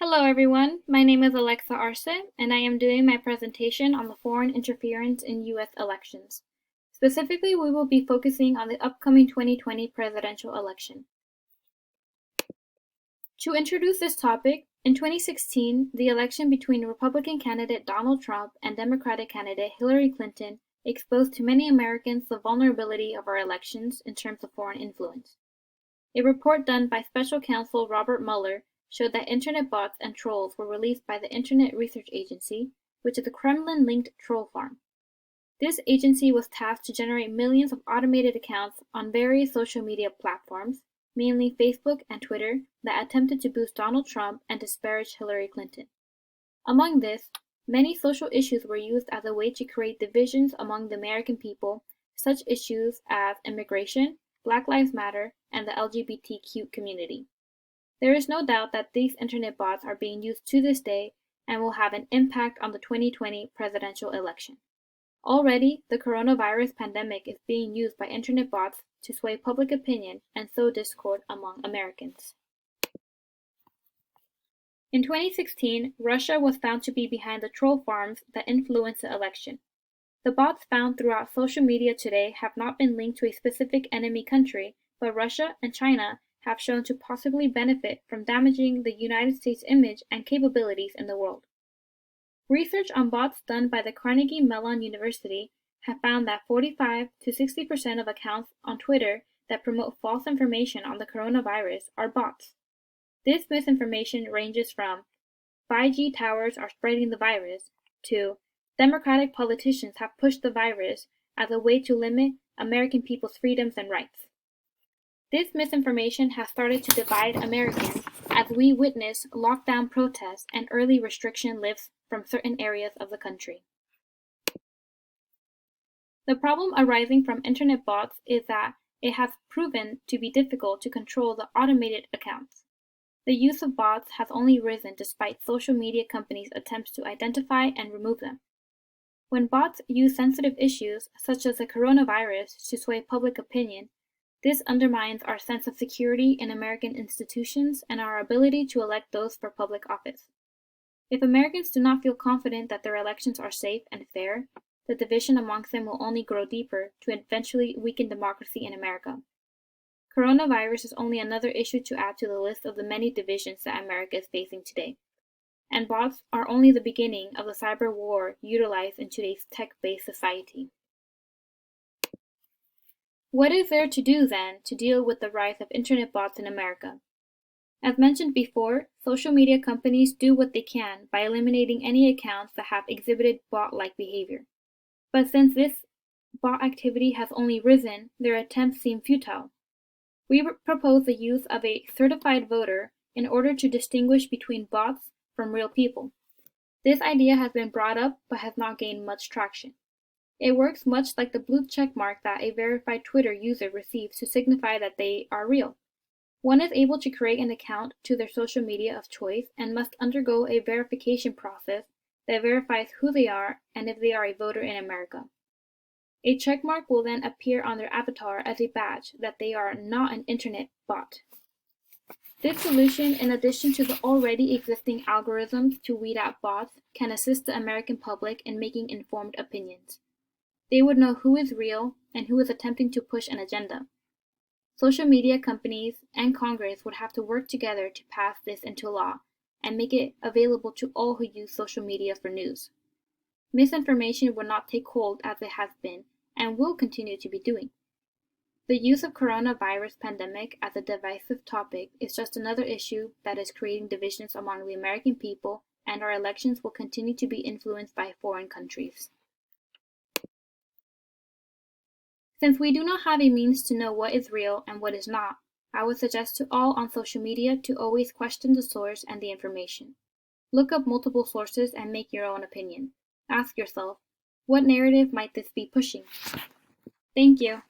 Hello everyone, my name is Alexa Arce, and I am doing my presentation on the foreign interference in U.S. elections. Specifically, we will be focusing on the upcoming 2020 presidential election. To introduce this topic, in 2016, the election between Republican candidate Donald Trump and Democratic candidate Hillary Clinton exposed to many Americans the vulnerability of our elections in terms of foreign influence. A report done by Special Counsel Robert Mueller showed that internet bots and trolls were released by the Internet Research Agency, which is a Kremlin-linked troll farm. This agency was tasked to generate millions of automated accounts on various social media platforms, mainly Facebook and Twitter, that attempted to boost Donald Trump and disparage Hillary Clinton. Among this, many social issues were used as a way to create divisions among the American people, such issues as immigration, Black Lives Matter, and the LGBTQ community. There is no doubt that these internet bots are being used to this day and will have an impact on the 2020 presidential election. Already, the coronavirus pandemic is being used by internet bots to sway public opinion and sow discord among Americans. In 2016, Russia was found to be behind the troll farms that influenced the election. The bots found throughout social media today have not been linked to a specific enemy country, but Russia and China have shown to possibly benefit from damaging the United States' image and capabilities in the world. Research on bots done by the Carnegie Mellon University have found that 45 to 60% of accounts on Twitter that promote false information on the coronavirus are bots. This misinformation ranges from 5G towers are spreading the virus to Democratic politicians have pushed the virus as a way to limit American people's freedoms and rights. This misinformation has started to divide Americans as we witness lockdown protests and early restriction lifts from certain areas of the country. The problem arising from internet bots is that it has proven to be difficult to control the automated accounts. The use of bots has only risen despite social media companies' attempts to identify and remove them. When bots use sensitive issues, such as the coronavirus, to sway public opinion, this undermines our sense of security in American institutions and our ability to elect those for public office. If Americans do not feel confident that their elections are safe and fair, the division amongst them will only grow deeper to eventually weaken democracy in America. Coronavirus is only another issue to add to the list of the many divisions that America is facing today. And bots are only the beginning of the cyber war utilized in today's tech-based society. What is there to do, then, to deal with the rise of internet bots in America? As mentioned before, social media companies do what they can by eliminating any accounts that have exhibited bot-like behavior. But since this bot activity has only risen, their attempts seem futile. We propose the use of a certified voter in order to distinguish between bots from real people. This idea has been brought up but has not gained much traction. It works much like the blue check mark that a verified Twitter user receives to signify that they are real. One is able to create an account to their social media of choice and must undergo a verification process that verifies who they are and if they are a voter in America. A checkmark will then appear on their avatar as a badge that they are not an internet bot. This solution, in addition to the already existing algorithms to weed out bots, can assist the American public in making informed opinions. They would know who is real and who is attempting to push an agenda. Social media companies and Congress would have to work together to pass this into law and make it available to all who use social media for news. Misinformation would not take hold as it has been and will continue to be doing. The use of coronavirus pandemic as a divisive topic is just another issue that is creating divisions among the American people, and our elections will continue to be influenced by foreign countries. Since we do not have a means to know what is real and what is not, I would suggest to all on social media to always question the source and the information. Look up multiple sources and make your own opinion. Ask yourself, what narrative might this be pushing? Thank you.